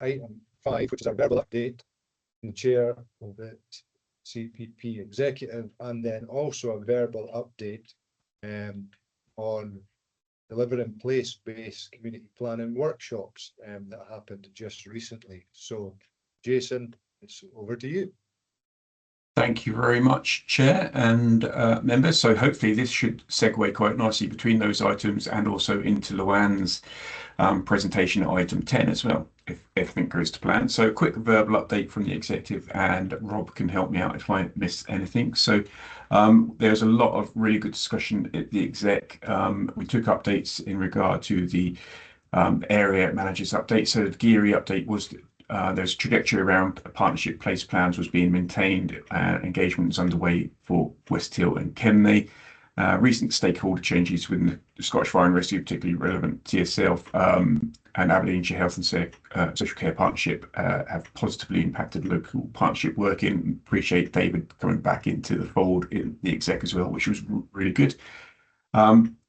item 5, which is a verbal update from the Chair of the CPP Executive, and then also a verbal update on delivering place-based community planning workshops that happened just recently. So, Jason, it's over to you. Thank you very much, Chair and members. So hopefully this should segue quite nicely between those items and also into Luann's presentation at item 10 as well, if everything goes to plan. So a quick verbal update from the executive, and Rob can help me out if I miss anything. So there's a lot of really good discussion at the exec. We took updates in regard to the area managers update. So the Geary update was there's trajectory around partnership place plans was being maintained. Engagement was underway for West Hill and Kemnay. Recent stakeholder changes within the Scottish Fire and Rescue, particularly relevant to yourself, and Aberdeenshire Health and Social Care Partnership have positively impacted local partnership working. Appreciate David coming back into the fold in the exec as well, which was really good.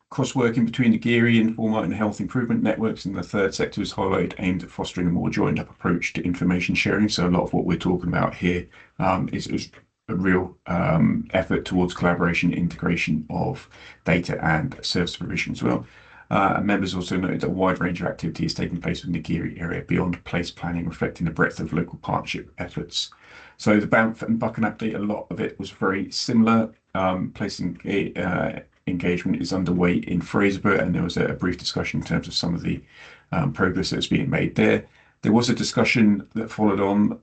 Cross-working between the Geary, Informa and health improvement networks and the third sector is highlighted, aimed at fostering a more joined-up approach to information sharing. So a lot of what we're talking about here is a real effort towards collaboration, integration of data and service provision as well. And members also noted that a wide range of activity is taking place within the Geary area beyond place planning, reflecting the breadth of local partnership efforts. So the Banff and Buchan update, a lot of it was very similar. Placing engagement is underway in Fraserburgh, and there was a brief discussion in terms of some of the progress that's being made there. There was a discussion that followed on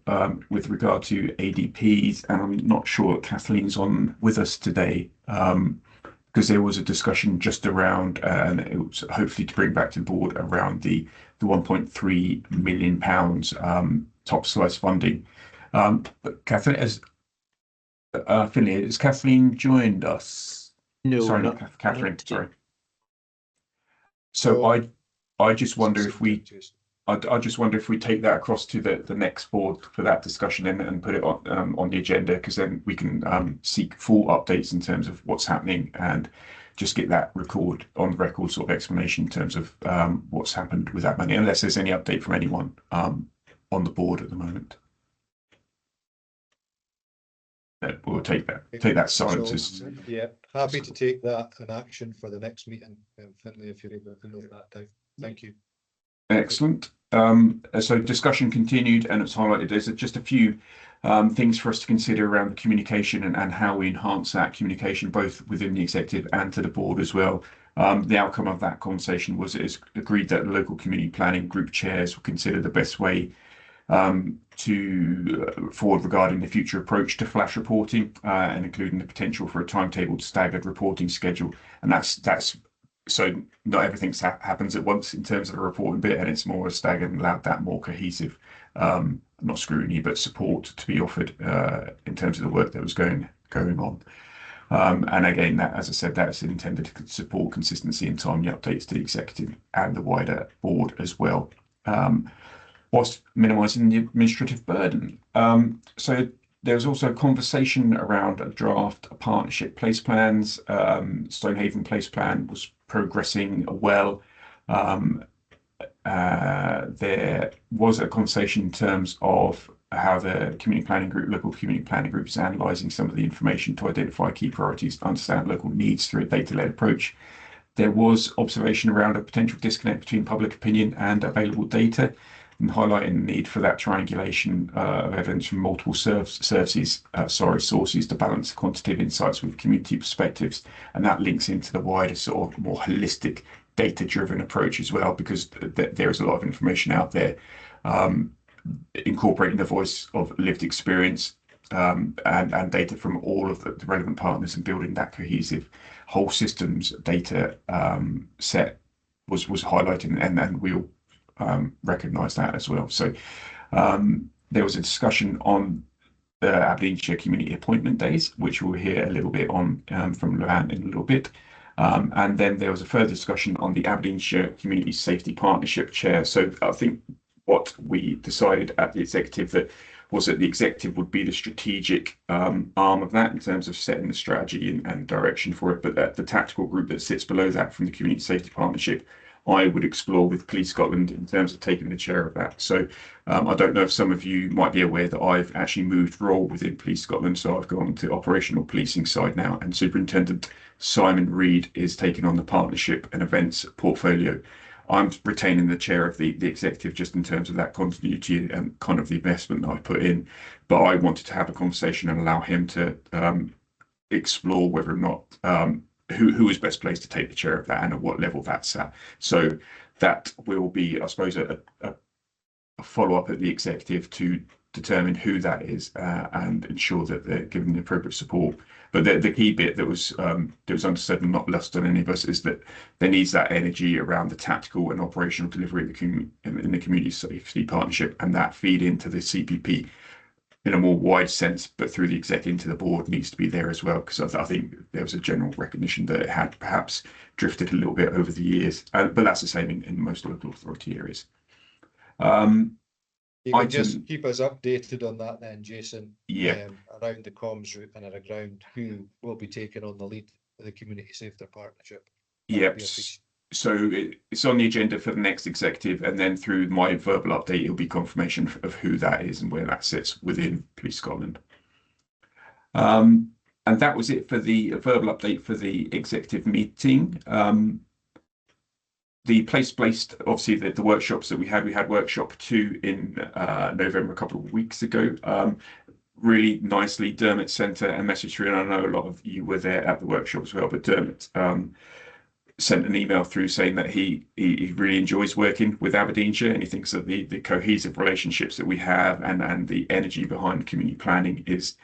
with regard to ADPs, and I'm not sure Kathleen's on with us today because there was a discussion just around, and it was hopefully to bring back to the board around the £1.3 million top slice funding. But Kathleen, has Kathleen joined us? No, sorry, not Catherine. Sorry. So I just wonder if we. I just wonder if we take that across to the next board for that discussion and put it on the agenda, because then we can seek full updates in terms of what's happening and just get that on the record sort of explanation in terms of what's happened with that money, unless there's any update from anyone on the board at the moment. We'll take that silence. Yeah, happy to take that in action for the next meeting, Finlay, if you're able to note that down. Thank you. Excellent. So discussion continued, and it's highlighted there's just a few things for us to consider around the communication and how we enhance that communication both within the executive and to the board as well. The outcome of that conversation was it is agreed that the local community planning group chairs will consider the best way to forward regarding the future approach to flash reporting and including the potential for a timetabled staggered reporting schedule. And that's so not everything happens at once in terms of a reporting bit, and it's more a staggered and allowed that more cohesive, not scrutiny, but support to be offered in terms of the work that was going on. And again, that, as I said, that's intended to support consistency and timely updates to the executive and the wider board as well, whilst minimising the administrative burden. So there was also a conversation around a draft partnership place plans. Stonehaven place plan was progressing well. There was a conversation in terms of how the community planning group, local community planning group, is analysing some of the information to identify key priorities to understand local needs through a data-led approach. There was observation around a potential disconnect between public opinion and available data, and highlighting the need for that triangulation of evidence from multiple sources to balance quantitative insights with community perspectives. And that links into the wider sort of more holistic data-driven approach as well, because there is a lot of information out there, incorporating the voice of lived experience and data from all of the relevant partners and building that cohesive whole systems data set was highlighted, and we'll recognise that as well. So there was a discussion on the Aberdeenshire Community Appointment Days, which we'll hear a little bit on from Luann in a little bit. And then there was a further discussion on the Aberdeenshire Community Safety Partnership Chair. So I think what we decided at the executive was that the executive would be the strategic arm of that in terms of setting the strategy and direction for it, but that the tactical group that sits below that from the Community Safety Partnership I would explore with Police Scotland in terms of taking the chair of that. So I don't know if some of you might be aware that I've actually moved role within Police Scotland. So I've gone to operational policing side now, and Superintendent Simon Reid is taking on the partnership and events portfolio. I'm retaining the chair of the executive just in terms of that continuity and kind of the investment that I put in. But I wanted to have a conversation and allow him to explore whether or not who is best placed to take the chair of that and at what level that's at. So that will be, I suppose, a follow-up at the executive to determine who that is and ensure that they're given the appropriate support. But the key bit that was understood and not lost on any of us is that there needs that energy around the tactical and operational delivery of in the community safety partnership, and that feed into the CPP in a more wide sense, but through the exec into the board needs to be there as well, because I think there was a general recognition that it had perhaps drifted a little bit over the years, but that's the same in most local authority areas. You can just keep us updated on that then, Jason. Yeah. Around the comms route and around who will be taking on the lead of the community safety partnership. Yep. So it's on the agenda for the next executive, and then through my verbal update, it'll be confirmation of who that is and where that sits within Police Scotland. And that was it for the verbal update for the executive meeting. The place-based, obviously, the workshops that we had workshop 2 in November a couple of weeks ago. Really nicely, Dermot sent a message through, and I know a lot of you were there at the workshop as well, but Dermot sent an email through saying that he really enjoys working with Aberdeenshire, and he thinks that the cohesive relationships that we have and the energy behind community planning is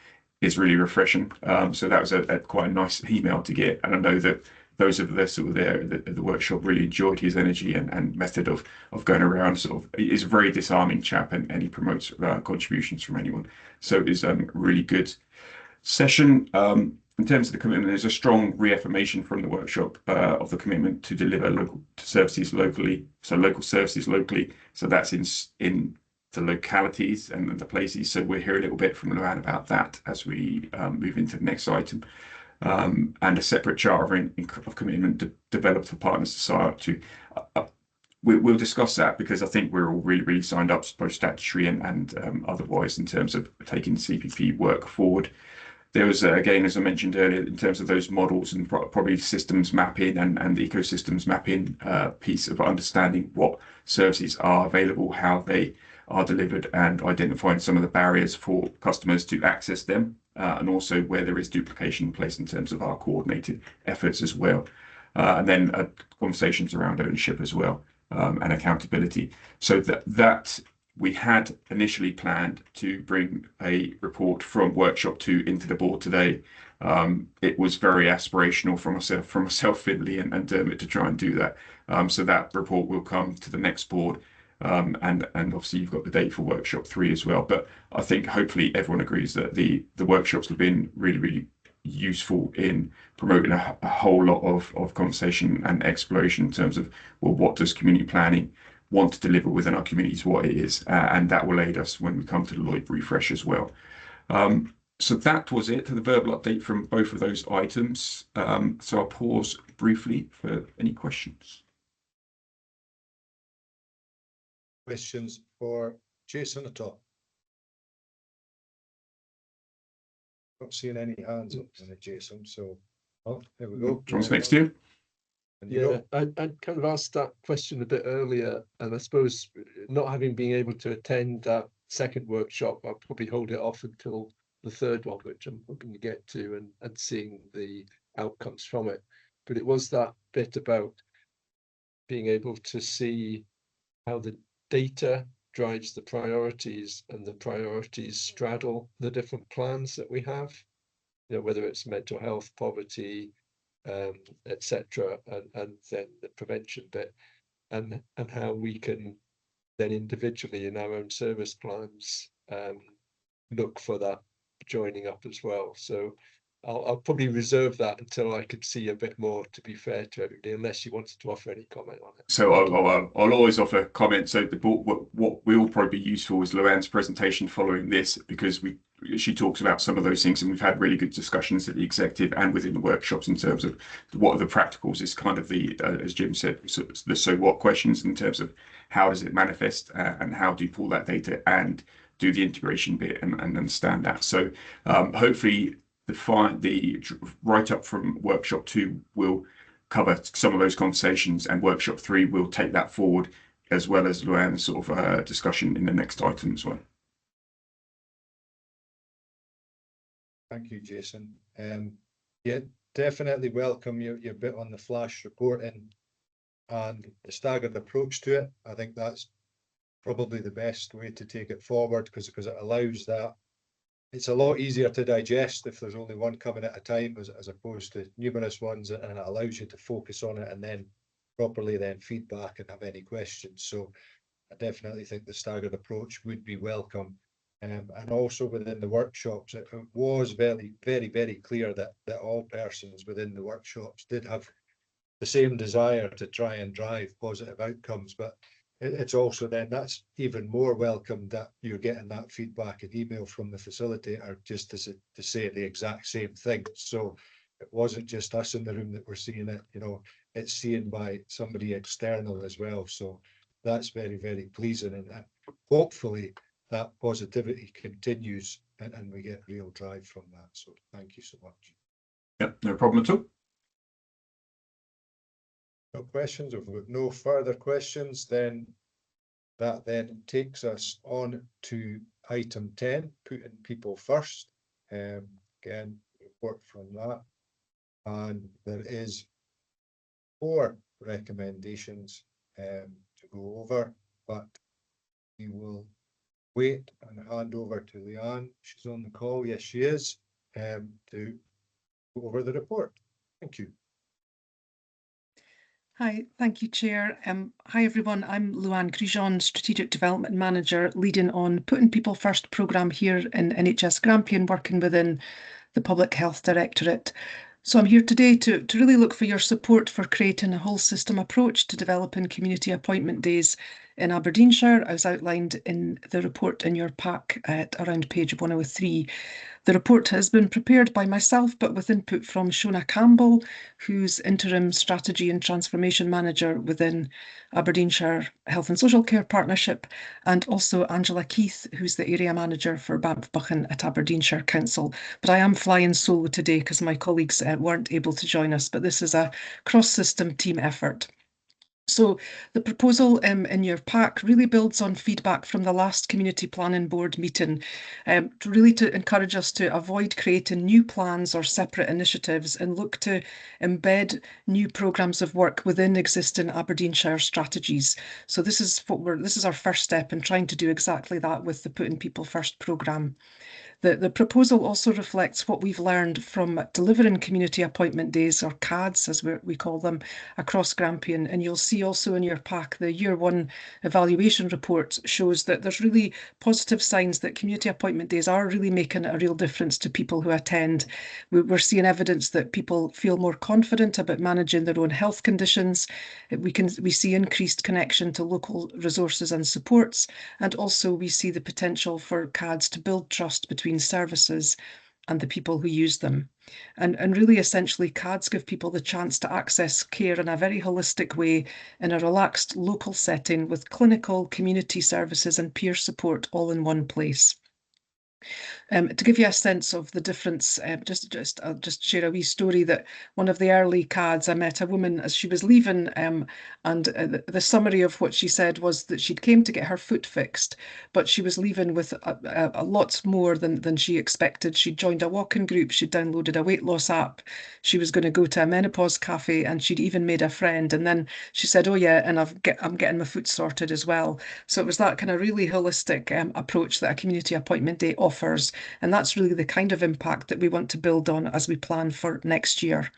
really refreshing. So that was quite a nice email to get, and I know that those of us who were there at the workshop really enjoyed his energy and method of going around. Sort of, he's a very disarming chap, and he promotes contributions from anyone. So it was a really good session. In terms of the commitment, there's a strong reaffirmation from the workshop of the commitment to deliver local services locally. So local services locally. So that's in the localities and the places. So we'll hear a little bit from Luann about that as we move into the next item. And a separate charter of commitment developed for partners to sign up to. We'll discuss that because I think we're all really signed up, both statutory and otherwise, in terms of taking CPP work forward. There was, again, as I mentioned earlier, in terms of those models and probably systems mapping and ecosystems mapping piece of understanding what services are available, how they are delivered, and identifying some of the barriers for customers to access them, and also where there is duplication in place in terms of our coordinated efforts as well. And then conversations around ownership as well, and accountability. So that we had initially planned to bring a report from workshop 2 into the board today. It was very aspirational from myself, Finley, and Dermot to try and do that. So that report will come to the next board, and obviously you've got the date for workshop 3 as well. But I think hopefully everyone agrees that the workshops have been really useful in promoting a whole lot of conversation and exploration in terms of, well, what does community planning want to deliver within our communities, what it is, and that will aid us when we come to the Lloyd refresh as well. So that was it for the verbal update from both of those items. So I'll pause briefly for any questions. Questions for Jason at all? Not seeing any hands up in it, Jason. So, oh, there we go. John's next to you. Yeah, I kind of asked that question a bit earlier, and I suppose not having been able to attend that second workshop, I'll probably hold it off until the third one, which I'm hoping to get to and seeing the outcomes from it. But it was that bit about being able to see how the data drives the priorities, and the priorities straddle the different plans that we have, you know, whether it's mental health, poverty, etc., and then the prevention bit, and how we can then individually in our own service plans look for that joining up as well. So I'll probably reserve that until I could see a bit more, to be fair to everybody, unless you wanted to offer any comment on it. So I'll always offer comments. So what will probably be useful is Luann's presentation following this, because she talks about some of those things, and we've had really good discussions at the executive and within the workshops in terms of what are the practicals. It's kind of the as Jim said, the so what questions in terms of how does it manifest, and how do you pull that data and do the integration bit and understand that. So hopefully the write up from workshop 2 will cover some of those conversations, and workshop 3 will take that forward, as well as Luann's sort of discussion in the next item as well. Thank you, Jason. Yeah, definitely welcome your bit on the flash reporting and the staggered approach to it. I think that's probably the best way to take it forward, because it allows that. It's a lot easier to digest if there's only one coming at a time, as opposed to numerous ones, and it allows you to focus on it and then properly then feedback and have any questions. So I definitely think the staggered approach would be welcome. And also within the workshops, it was very, very, very clear that all persons within the workshops did have the same desire to try and drive positive outcomes, but it's also then that's even more welcome that you're getting that feedback and email from the facilitator just to say the exact same thing. So it wasn't just us in the room that were seeing it, you know, it's seen by somebody external as well. So that's very, very pleasing, and hopefully that positivity continues and we get real drive from that. So thank you so much. Yeah, no problem at all. No questions. If we've got no further questions, then that then takes us on to item 10, putting people first. Again, report from that. And there is 4 recommendations to go over, but we will wait and hand over to Leanne. She's on the call. Yes, she is, to go over the report. Thank you. Hi, thank you, Chair. Hi, everyone. I'm Luanne Grijon, Strategic Development Manager, leading on Putting People First programme here in NHS Grampian, working within the Public Health Directorate. So I'm here today to really look for your support for creating a whole system approach to developing community appointment days in Aberdeenshire, as outlined in the report in your pack at around page 103. The report has been prepared by myself, but with input from Shona Campbell, who's Interim Strategy and Transformation Manager within Aberdeenshire Health and Social Care Partnership, and also Angela Keith, who's the Area Manager for Banff-Buchan at Aberdeenshire Council. But I am flying solo today because my colleagues weren't able to join us, but this is a cross-system team effort. So the proposal in your pack really builds on feedback from the last Community Planning Board meeting, to encourage us to avoid creating new plans or separate initiatives and look to embed new programmes of work within existing Aberdeenshire strategies. So this is our first step in trying to do exactly that with the Putting People First programme. The proposal also reflects what we've learned from delivering community appointment days, or CADs as we call them, across Grampian. And you'll see also in your pack, the year 1 evaluation report shows that there's really positive signs that community appointment days are really making a real difference to people who attend. We're seeing evidence that people feel more confident about managing their own health conditions. We see increased connection to local resources and supports, and also we see the potential for CADs to build trust between services and the people who use them. And really, essentially, CADs give people the chance to access care in a very holistic way in a relaxed local setting with clinical, community services and peer support all in one place. To give you a sense of the difference, I'll just share a wee story that one of the early CADs, I met a woman as she was leaving, and the summary of what she said was that she'd came to get her foot fixed, but she was leaving with a lot more than she expected. She'd joined a walking group, she'd downloaded a weight loss app, she was going to go to a menopause cafe, and she'd even made a friend. And then she said, oh yeah, and I'm getting my foot sorted as well. So it was that kind of really holistic approach that a community appointment day offers. offers. And that's really the kind of impact that we want to build on as we plan for next year.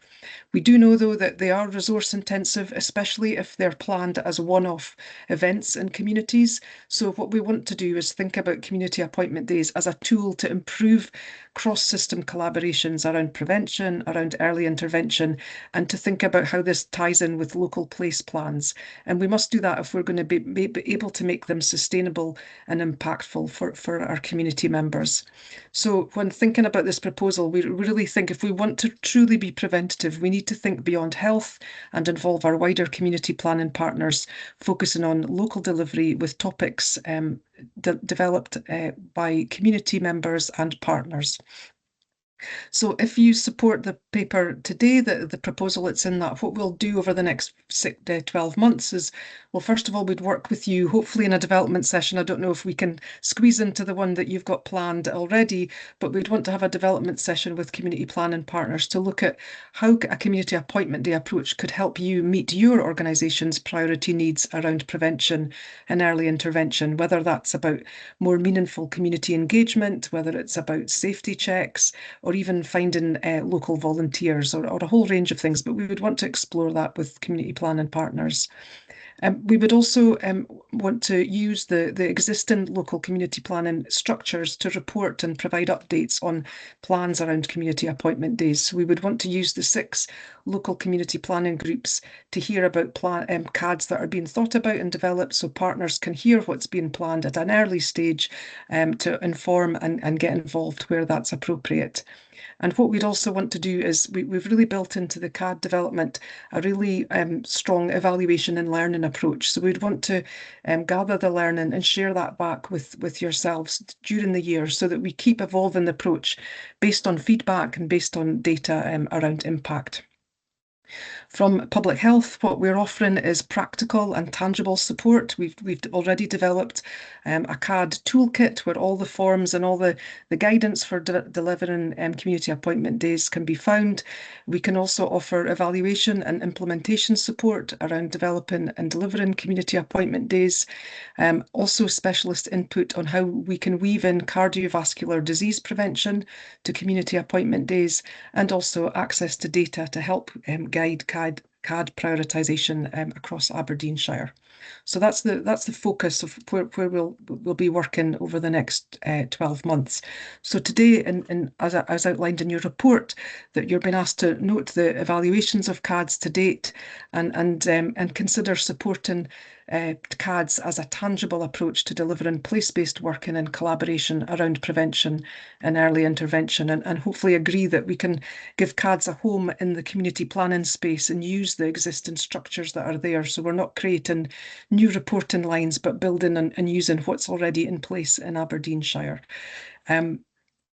We do know, though, that they are resource intensive, especially if they're planned as one-off events in communities. So what we want to do is think about community appointment days as a tool to improve cross-system collaborations around prevention, around early intervention, and to think about how this ties in with local place plans. And we must do that if we're going to be able to make them sustainable and impactful for our community members. So when thinking about this proposal, we really think if we want to truly be preventative, we need to think beyond health and involve our wider community planning partners, focusing on local delivery with topics developed by community members and partners. So if you support the paper today, the proposal that's in that, what we'll do over the next 12 months is, well, first of all, we'd work with you, hopefully in a development session. I don't know if we can squeeze into the one that you've got planned already, but we'd want to have a development session with community planning partners to look at how a community appointment day approach could help you meet your organisation's priority needs around prevention and early intervention, whether that's about more meaningful community engagement, whether it's about safety checks, or even finding local volunteers, or a whole range of things. But we would want to explore that with community planning partners. We would also want to use the existing local community planning structures to report and provide updates on plans around community appointment days. So we would want to use the 6 local community planning groups to hear about CADs that are being thought about and developed, so partners can hear what's being planned at an early stage to inform and get involved where that's appropriate. And what we'd also want to do is we've really built into the CAD development a really strong evaluation and learning approach. So we'd want to gather the learning and share that back with yourselves during the year so that we keep evolving the approach based on feedback and based on data around impact. From public health, what we're offering is practical and tangible support. We've already developed a CAD toolkit where all the forms and all the guidance for delivering community appointment days can be found. We can also offer evaluation and implementation support around developing and delivering community appointment days. Also specialist input on how we can weave in cardiovascular disease prevention to community appointment days, and also access to data to help guide CAD prioritisation across Aberdeenshire. So that's the focus of where we'll be working over the next 12 months. So today, as outlined in your report, that you're being asked to note the evaluations of CADs to date and consider supporting CADs as a tangible approach to delivering place-based working and collaboration around prevention and early intervention, and hopefully agree that we can give CADs a home in the community planning space and use the existing structures that are there. So we're not creating new reporting lines, but building and using what's already in place in Aberdeenshire. And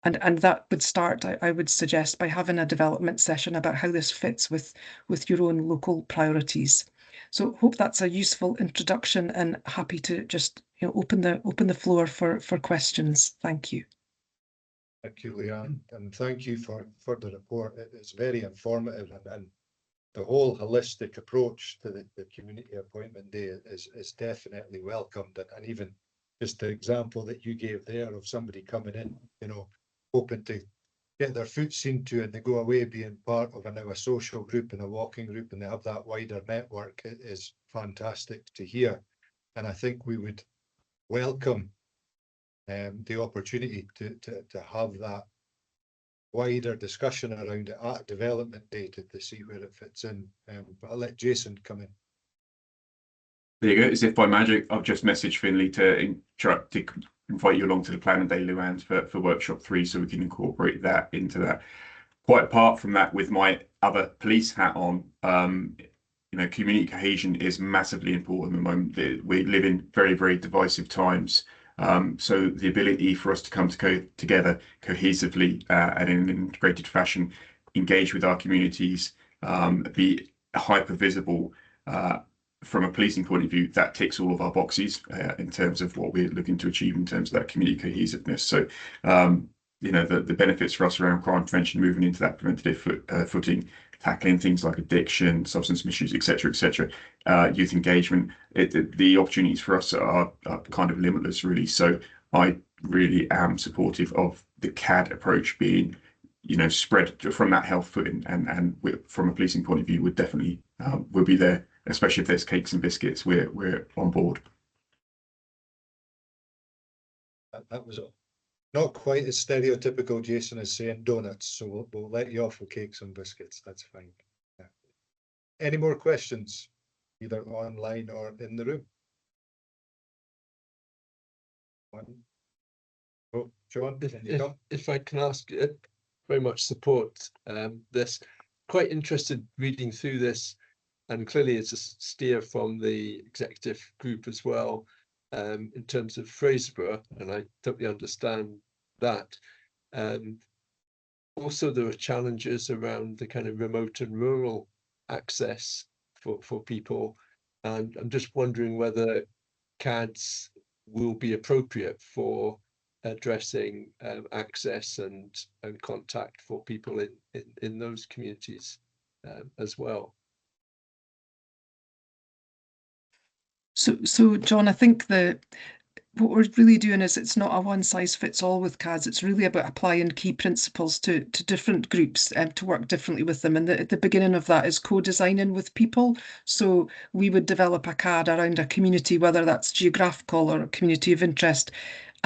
that would start, I would suggest, by having a development session about how this fits with your own local priorities. So hope that's a useful introduction, and happy to just open the floor for questions. Thank you. Thank you, Leanne, and thank you for the report. It's very informative, and the whole holistic approach to the community appointment day is definitely welcomed. And even just the example that you gave there of somebody coming in, hoping to get their foot seen to, and they go away being part of a social group and a walking group, and they have that wider network. It is fantastic to hear, and I think we would welcome the opportunity to have that wider discussion around it at development day to see where it fits in. But I'll let Jason come in. There you go. As if by magic, I've just messaged Finley to invite you along to the planning day, Luann, for workshop 3, so we can incorporate that into that. Quite apart from that, with my other police hat on, community cohesion is massively important at the moment. We live in very, very divisive times. So the ability for us to come together cohesively and in an integrated fashion, engage with our communities, be hyper visible from a policing point of view, that ticks all of our boxes in terms of what we're looking to achieve in terms of that community cohesiveness. So the benefits for us around crime prevention, moving into that preventative footing, tackling things like addiction, substance misuse, etc., youth engagement, the opportunities for us are kind of limitless, really. So I really am supportive of the CAD approach being, you know, spread from that health footing, and from a policing point of view, would definitely we'll be there, especially if there's cakes and biscuits. We're on board. That was not quite as stereotypical, Jason, as saying donuts, so we'll let you off with cakes and biscuits. That's fine. Yeah. Any more questions, either online or in the room? One. Oh, John, If I can ask, very much support this. Quite interested reading through this, and clearly it's a steer from the executive group as well, in terms of Fraserburgh, and I totally understand that. Also, there are challenges around the kind of remote and rural access for people, and I'm just wondering whether CADs will be appropriate for addressing access and contact for people in those communities as well. So John, I think what we're really doing is it's not a one size fits all with CADs. It's really about applying key principles to different groups to work differently with them. And at the beginning of that is co-designing with people. So we would develop a CAD around a community, whether that's geographical or a community of interest,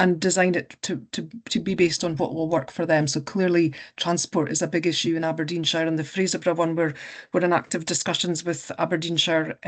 and design it to be based on what will work for them. So clearly transport is a big issue in Aberdeenshire, and the Fraserburgh one, we're in active discussions with Aberdeenshire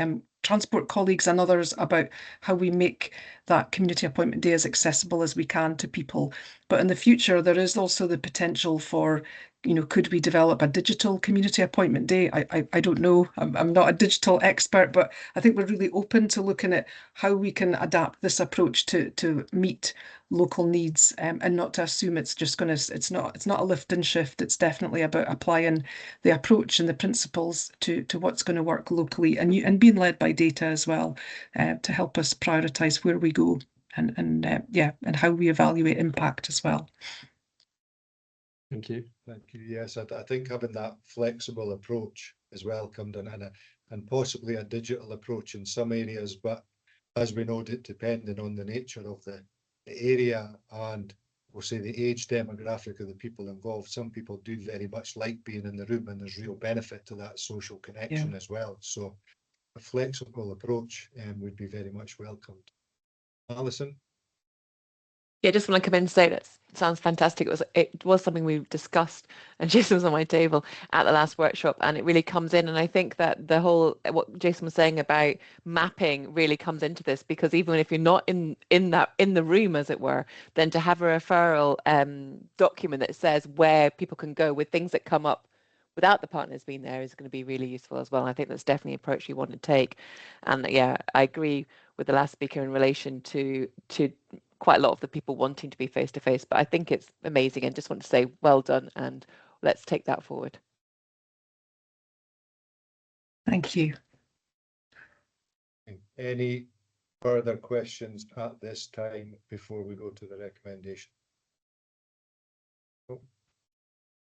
transport colleagues and others about how we make that community appointment day as accessible as we can to people. But in the future, there is also the potential for, you know, could we develop a digital community appointment day? I don't know. I'm not a digital expert, but I think we're really open to looking at how we can adapt this approach to meet local needs, and not to assume it's just going to, it's not a lift and shift. It's definitely about applying the approach and the principles to what's going to work locally, and being led by data as well, to help us prioritise where we go and how we evaluate impact as well. Thank you. Thank you. Yes, I think having that flexible approach is welcomed, and possibly a digital approach in some areas, but as we know, depending on the nature of the area and we'll say the age demographic of the people involved, some people do very much like being in the room, and there's real benefit to that social connection as well. So a flexible approach would be very much welcomed. Alison? Yeah, just want to come in and say that sounds fantastic. It was something we discussed, and Jason was on my table at the last workshop, and it really comes in. And I think that the whole, what Jason was saying about mapping really comes into this, because even if you're not in the room, as it were, then to have a referral document that says where people can go with things that come up without the partners being there is going to be really useful as well. And I think that's definitely an approach you want to take. And yeah, I agree with the last speaker in relation to quite a lot of the people wanting to be face to face, but I think it's amazing, and just want to say well done, and let's take that forward. Thank you. Any further questions at this time before we go to the recommendation?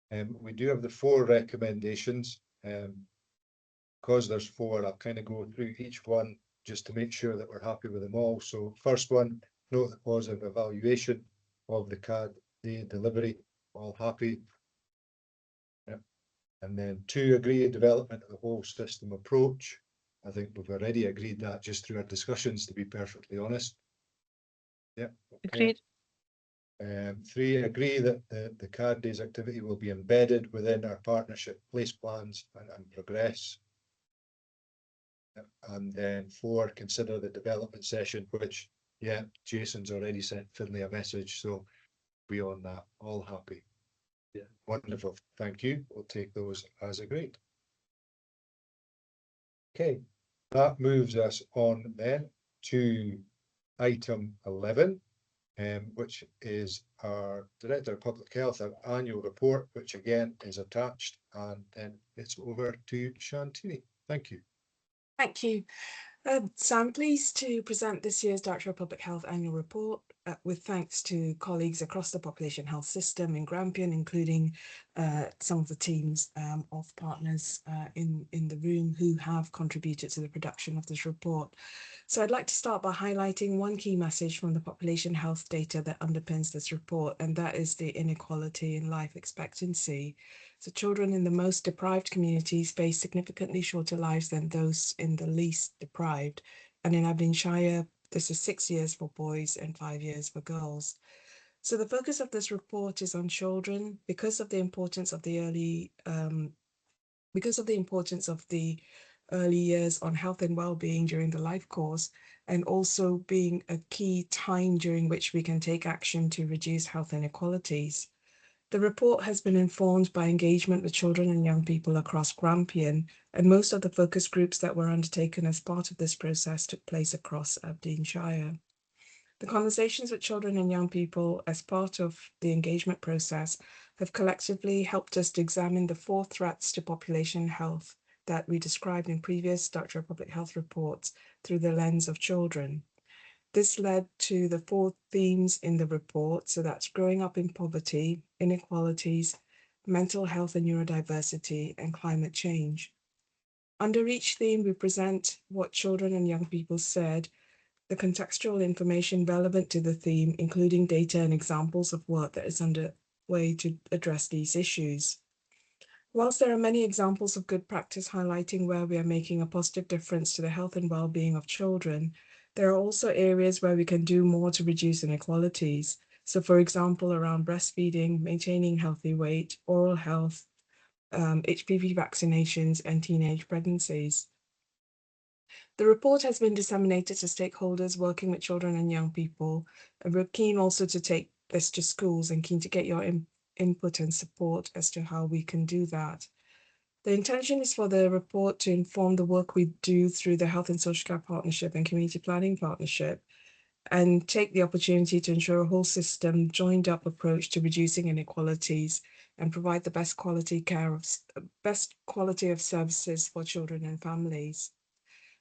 We do have the 4 recommendations. Because there's 4, I'll kind of go through each one just to make sure that we're happy with them all. So first one, note the positive evaluation of the CAD day delivery. All happy. Yep. And then 2, agree development of the whole system approach. I think we've already agreed that just through our discussions, to be perfectly honest. Yep. Okay. Agreed. 3, agree that the CAD days activity will be embedded within our partnership place plans and progress. Yep. And then 4, consider the development session, which, yeah, Jason's already sent Finlay a message, so we on that. All happy. Yeah, wonderful. Thank you. We'll take those as agreed. Okay, that moves us on then to item 11, which is our Director of Public Health, our annual report, which again is attached, and then it's over to Shantini. Thank you. Thank you. So I'm pleased to present this year's Director of Public Health Annual Report with thanks to colleagues across the population health system in Grampian, including some of the teams of partners in the room who have contributed to the production of this report. So I'd like to start by highlighting one key message from the population health data that underpins this report, and that is the inequality in life expectancy. So children in the most deprived communities face significantly shorter lives than those in the least deprived. And in Aberdeenshire, this is 6 years for boys and 5 years for girls. So the focus of this report is on children because of the importance of the early years on health and well-being during the life course, and also being a key time during which we can take action to reduce health inequalities. The report has been informed by engagement with children and young people across Grampian, and most of the focus groups that were undertaken as part of this process took place across Aberdeenshire. The conversations with children and young people as part of the engagement process have collectively helped us to examine the 4 threats to population health that we described in previous Director of Public Health reports through the lens of children. This led to the 4 themes in the report. So that's growing up in poverty, inequalities, mental health and neurodiversity, and climate change. Under each theme, we present what children and young people said, the contextual information relevant to the theme, including data and examples of work that is underway to address these issues. Whilst there are many examples of good practice highlighting where we are making a positive difference to the health and well-being of children, there are also areas where we can do more to reduce inequalities. So for example, around breastfeeding, maintaining healthy weight, oral health, HPV vaccinations, and teenage pregnancies. The report has been disseminated to stakeholders working with children and young people, and we're keen also to take this to schools and keen to get your input and support as to how we can do that. The intention is for the report to inform the work we do through the Health and Social Care Partnership and Community Planning Partnership, and take the opportunity to ensure a whole system joined up approach to reducing inequalities and provide the best quality of services for children and families.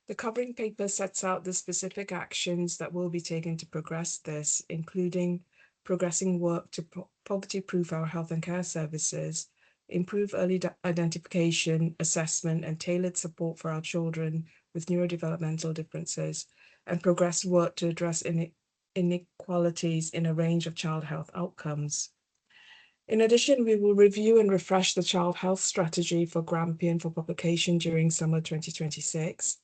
The covering paper sets out the specific actions that will be taken to progress this, including progressing work to poverty-proof our health and care services, improve early identification, assessment, and tailored support for our children with neurodevelopmental differences, and progress work to address inequalities in a range of child health outcomes. In addition, we will review and refresh the child health strategy for Grampian for publication during summer 2026.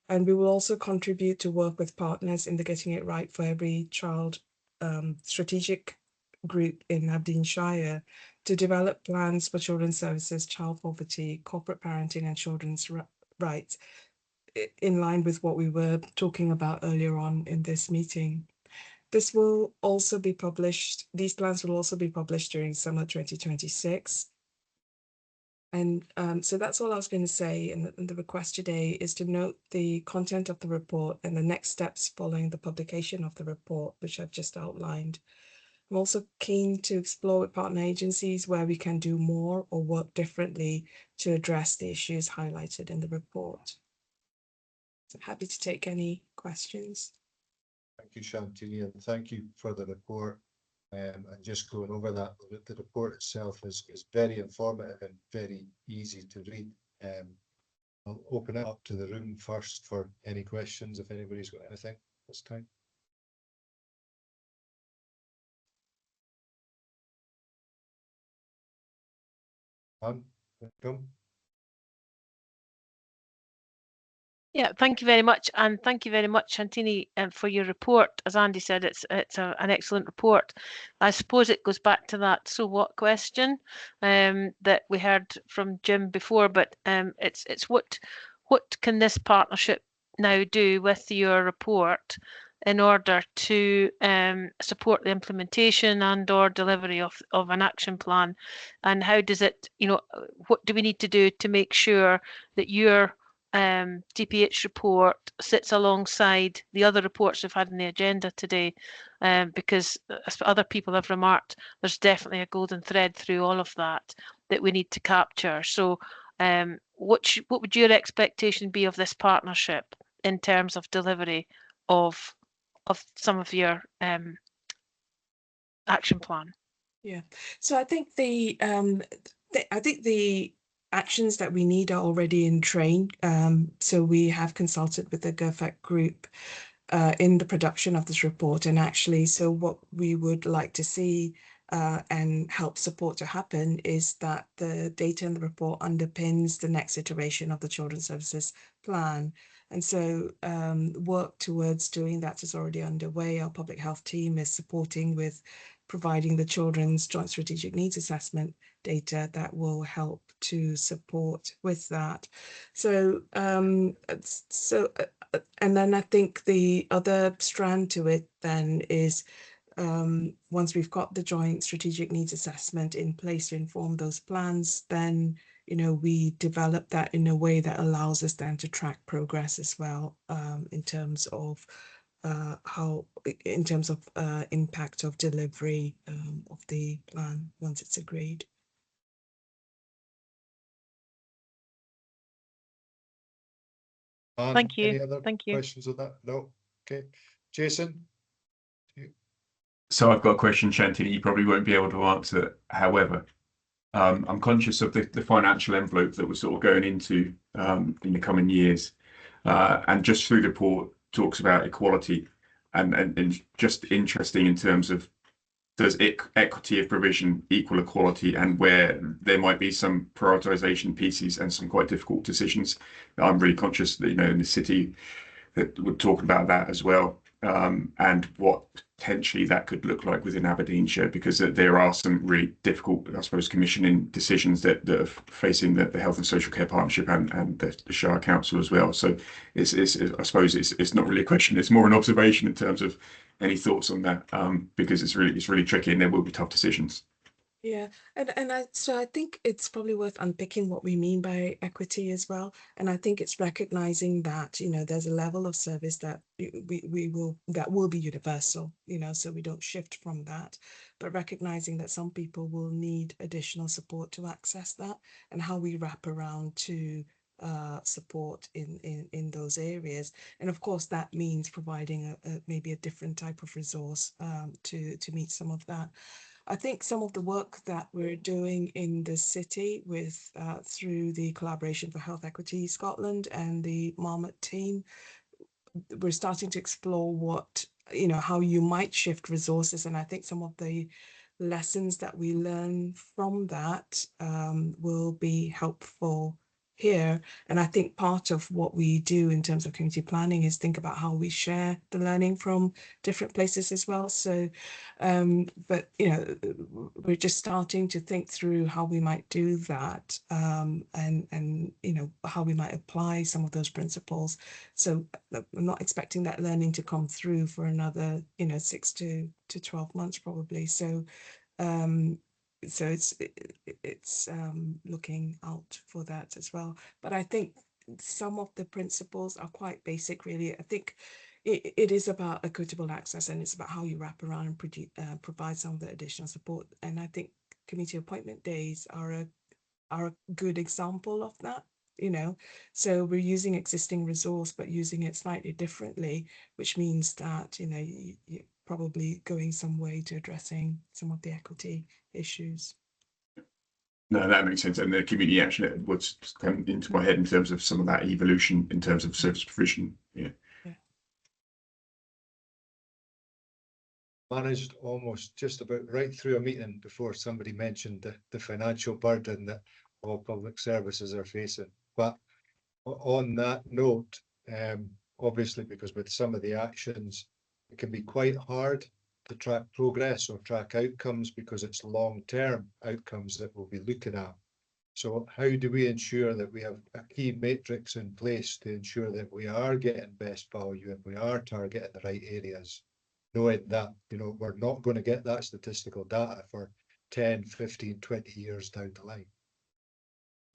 And we will also contribute to work with partners in the Getting It Right for Every Child strategic group in Aberdeenshire to develop plans for children's services, child poverty, corporate parenting, and children's rights, in line with what we were talking about earlier on in this meeting. This will also be published, these plans will also be published during summer 2026. And so that's all I was going to say. And the request today is to note the content of the report and the next steps following the publication of the report, which I've just outlined. I'm also keen to explore with partner agencies where we can do more or work differently to address the issues highlighted in the report. So happy to take any questions. Thank you, Shantini, and thank you for the report. And just going over that, the report itself is very informative and very easy to read. I'll open it up to the room first for any questions, if anybody's got anything this time. Welcome. Yeah, thank you very much, and thank you very much, Shantini, for your report. As Andy said, it's an excellent report. I suppose it goes back to that "so what" question that we heard from Jim before, but it's what can this partnership now do with your report in order to support the implementation and/or delivery of an action plan, and how does it, what do we need to do to make sure that your DPH report sits alongside the other reports we've had on the agenda today, because as other people have remarked, there's definitely a golden thread through all of that we need to capture. So what would your expectation be of this partnership in terms of delivery of some of your action plan? Yeah, so I think the actions that we need are already in train. So we have consulted with the GERFAC group in the production of this report, and actually, so what we would like to see and help support to happen is that the data in the report underpins the next iteration of the Children's Services Plan. And so work towards doing that is already underway. Our public health team is supporting with providing the Children's Joint Strategic Needs Assessment data that will help to support with that. So, and then I think the other strand to it then is once we've got the Joint Strategic Needs Assessment in place to inform those plans, then we develop that in a way that allows us then to track progress as well in terms of impact of delivery of the plan once it's agreed. Thank you. Any other Thank you. questions on that? No. Okay. Jason? So I've got a question, Shantini, you probably won't be able to answer. However, I'm conscious of the financial envelope that we're sort of going into in the coming years. And just through the report talks about equality and just interesting in terms of does equity of provision equal equality, and where there might be some prioritization pieces and some quite difficult decisions. I'm really conscious that, in the city that we're talking about that as well, and what potentially that could look like within Aberdeenshire, because there are some really difficult, I suppose, commissioning decisions that are facing the Health and Social Care Partnership and the Shire Council as well. So it's I suppose it's not really a question, it's more an observation in terms of any thoughts on that, because it's really tricky and there will be tough decisions. Yeah, so I think it's probably worth unpicking what we mean by equity as well. And I think it's recognizing that, there's a level of service that will be universal, so we don't shift from that, but recognizing that some people will need additional support to access that, and how we wrap around to support in those areas. And of course, that means providing maybe a different type of resource to meet some of that. I think some of the work that we're doing in the city with through the Collaboration for Health Equity Scotland and the Marmot team, we're starting to explore what, how you might shift resources. And I think some of the lessons that we learn from that will be helpful here. And I think part of what we do in terms of community planning is think about how we share the learning from different places as well. So, but we're just starting to think through how we might do that, and how we might apply some of those principles. So I'm not expecting that learning to come through for another 6 to 12 months probably. So it's looking out for that as well. But I think some of the principles are quite basic, really. I think it is about equitable access, and it's about how you wrap around and provide some of the additional support. And I think community appointment days are a good example of that. So we're using existing resource, but using it slightly differently, which means that, you're probably going some way to addressing some of the equity issues. No, that makes sense. And the community action was come into my head in terms of some of that evolution in terms of service provision. Yeah. Managed almost just about right through a meeting before somebody mentioned the financial burden that all public services are facing. But on that note, obviously, because with some of the actions, it can be quite hard to track progress or track outcomes, because it's long-term outcomes that we'll be looking at. So how do we ensure that we have a key matrix in place to ensure that we are getting best value and we are targeting the right areas, knowing that, we're not going to get that statistical data for 10, 15, 20 years down the line?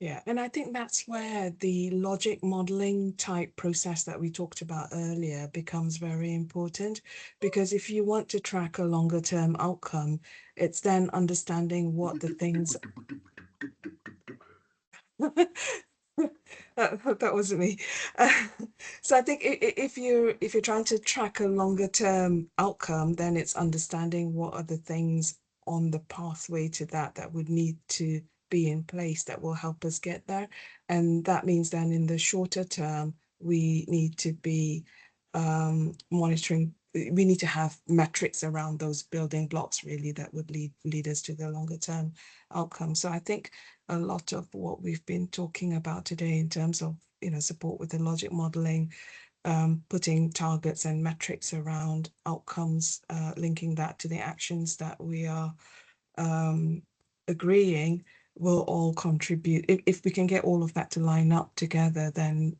Yeah, and I think that's where the logic modeling type process that we talked about earlier becomes very important, because if you want to track a longer term outcome, it's then understanding what the things That wasn't me. So I think if you're trying to track a longer term outcome, then it's understanding what are the things on the pathway to that would need to be in place that will help us get there. And that means then in the shorter term, we need to be monitoring. We need to have metrics around those building blocks really that would lead us to the longer term outcome. So I think a lot of what we've been talking about today in terms of, support with the logic modeling, putting targets and metrics around outcomes, linking that to the actions that we are agreeing will all contribute. If we can get all of that to line up together, then,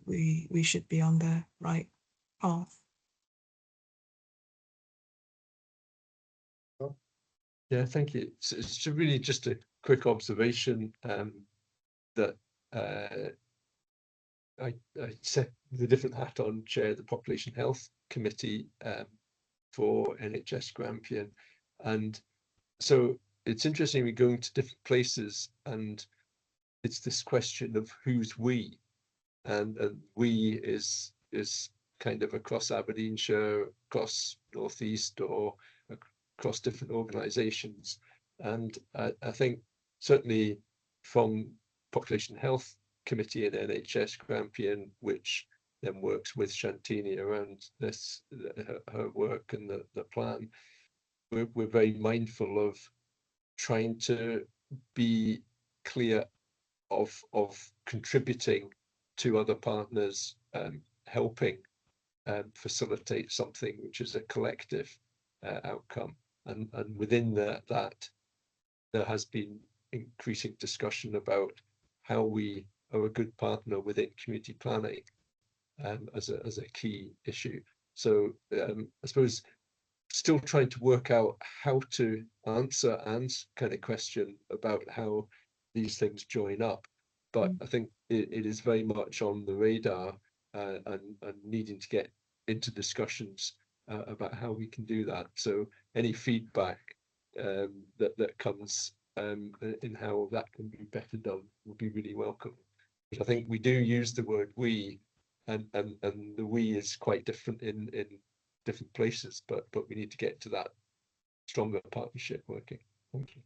we should be on the right path. Yeah, thank you. So it's really just a quick observation that I set the different hat on, chair the Population Health Committee for NHS Grampian, and so it's interesting, we're going to different places and it's this question of who's we, and we is kind of across Aberdeenshire, across North East, or across different organisations. And I think certainly from Population Health Committee and NHS Grampian, which then works with Shantini around this, her work and the plan, we're very mindful of trying to be clear of contributing to other partners, helping facilitate something which is a collective outcome. And within that there has been increasing discussion about how we are a good partner within community planning as a key issue. So I suppose still trying to work out how to answer Anne's kind of question about how these things join up. But I think it is very much on the radar and needing to get into discussions about how we can do that. So any feedback that comes in how that can be better done would be really welcome. I think we do use the word we, and the we is quite different in different places, but we need to get to that stronger partnership working. Thank you.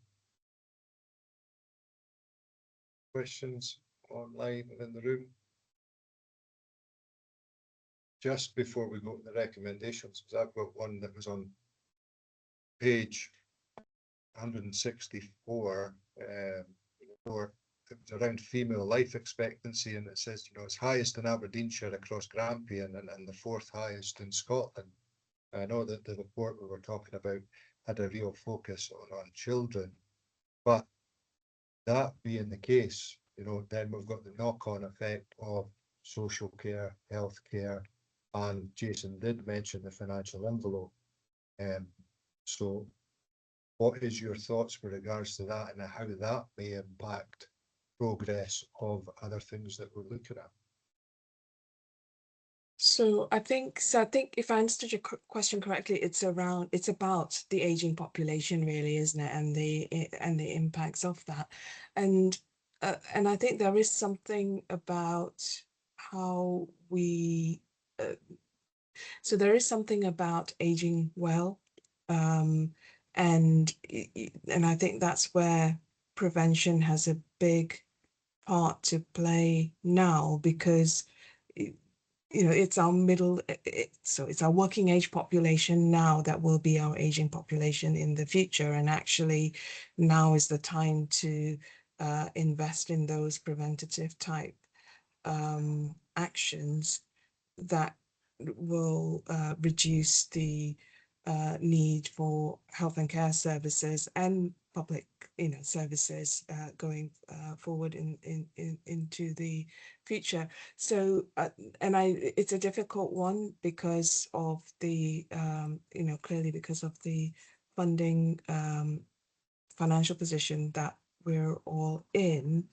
Questions online and in the room? Just before we go to the recommendations, because I've got one that was on page 164, or it was around female life expectancy, and it says, it's highest in Aberdeenshire across Grampian and the fourth highest in Scotland. I know that the report we were talking about had a real focus on children, but that being the case, then we've got the knock-on effect of social care, health care, and Jason did mention the financial envelope. So what is your thoughts with regards to that and how that may impact progress of other things that we're looking at? So I think if I understood your question correctly, it's about the aging population, really, isn't it, and the impacts of that, and I think there is something about how we. So there is something about aging well, and I think that's where prevention has a big part to play now, because it's our it's our working age population now that will be our aging population in the future, and actually now is the time to invest in those preventative type actions that will reduce the need for health and care services and public services going forward into the future. So it's a difficult one because of the clearly because of the funding financial position that we're all in.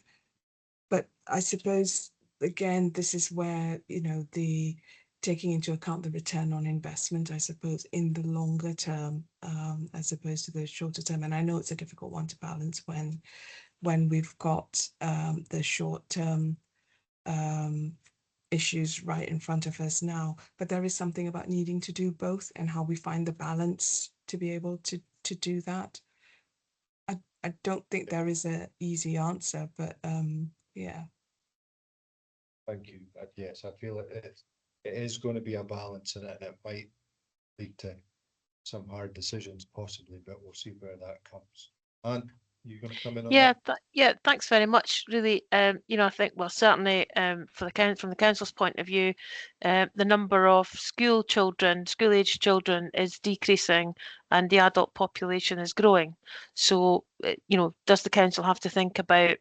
But I suppose again this is where the taking into account the return on investment, I suppose, in the longer term, as opposed to the shorter term. And I know it's a difficult one to balance when when we've got the short-term issues right in front of us now. But there is something about needing to do both and how we find the balance to be able to do that. I don't think there is an easy answer, but yeah. Thank you. Yes, I feel it is going to be a balance, and it might lead to some hard decisions possibly, but we'll see where that comes. And you're going to come in on Yeah, that? yeah, thanks very much. Really, you know, I think, well, certainly for from the council's point of view, the number of school age children is decreasing and the adult population is growing. So, you know, does the council have to think about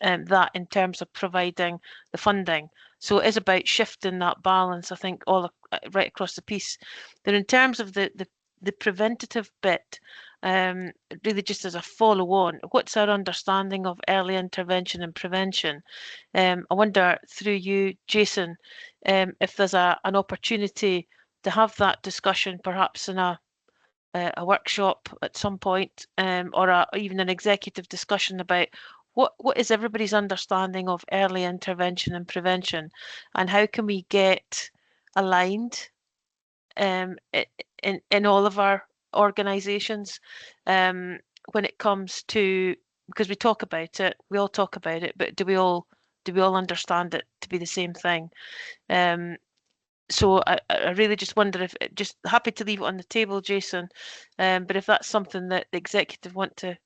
that in terms of providing the funding? So it is about shifting that balance, I think, all right across the piece. Then in terms of the preventative bit, really just as a follow on, what's our understanding of early intervention and prevention? I wonder through you, Jason, if there's an opportunity to have that discussion perhaps in a workshop at some point, or even an executive discussion about what is everybody's understanding of early intervention and prevention, and how can we get aligned in all of our organizations when it comes to, because we talk about it, we all talk about it, but do we all understand it to be the same thing? So I really just wonder if, just happy to leave it on the table, Jason, but if that's something that the executive want to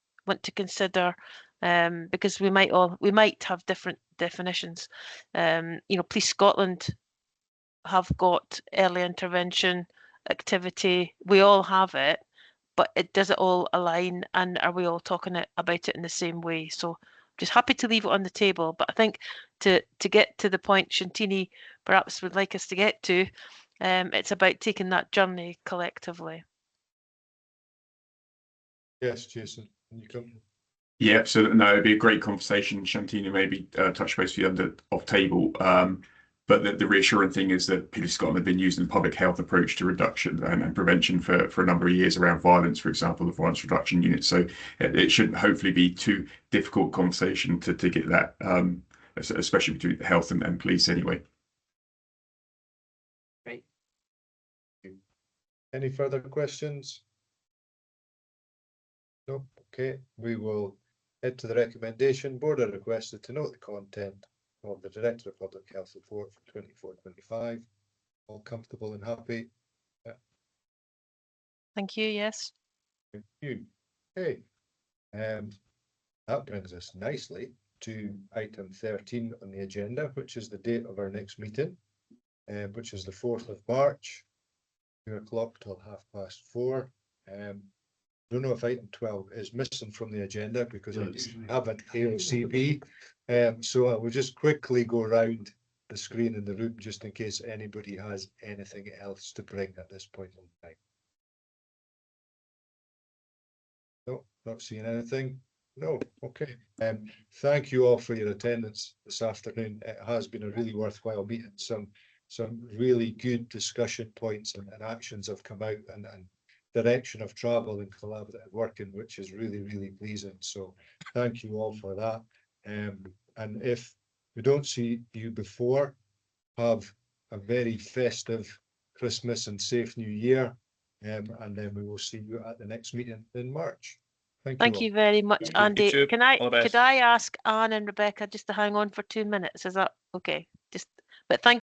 consider, because we might have different definitions. You know, Police Scotland have got early intervention activity. We all have it, but does it all align, and are we all talking about it in the same way? So just happy to leave it on the table, but I think to get to the point Shantini perhaps would like us to get to, it's about taking that journey collectively. Yes, Jason, can you come? Yeah, so no, it'd be a great conversation. Shantina maybe touch base with you off table. But the reassuring thing is that Police Scotland have been using the public health approach to reduction and prevention for a number of years around violence, for example, the violence reduction unit. So it shouldn't hopefully be too difficult conversation to get that, especially between health and police anyway. Great. Any further questions? Nope. Okay, we will head to the recommendation. Board are requested to note the content of the Director of Public Health report for 24-25. All comfortable and happy? Thank you. Yes. Thank you. Okay. That brings us nicely to item 13 on the agenda, which is the date of our next meeting, which is the 4th of March, 2 o'clock till 4:30. Don't know if item 12 is missing from the agenda because I usually have an AOCB. So I will just quickly go around the screen in the room just in case anybody has anything else to bring at this point in time. No, not seeing anything. No, okay. Thank you all for your attendance this afternoon. It has been a really worthwhile meeting. Some really good discussion points and actions have come out, and direction of travel and collaborative working, which is really, really pleasing. So thank you all for that. And if we don't see you before, have a very festive Christmas and safe New Year. And then we will see you at the next meeting in March. Thank you very much, Andy. too. Could I ask Anne and Rebecca just to hang on for 2 minutes? Is that okay? But thank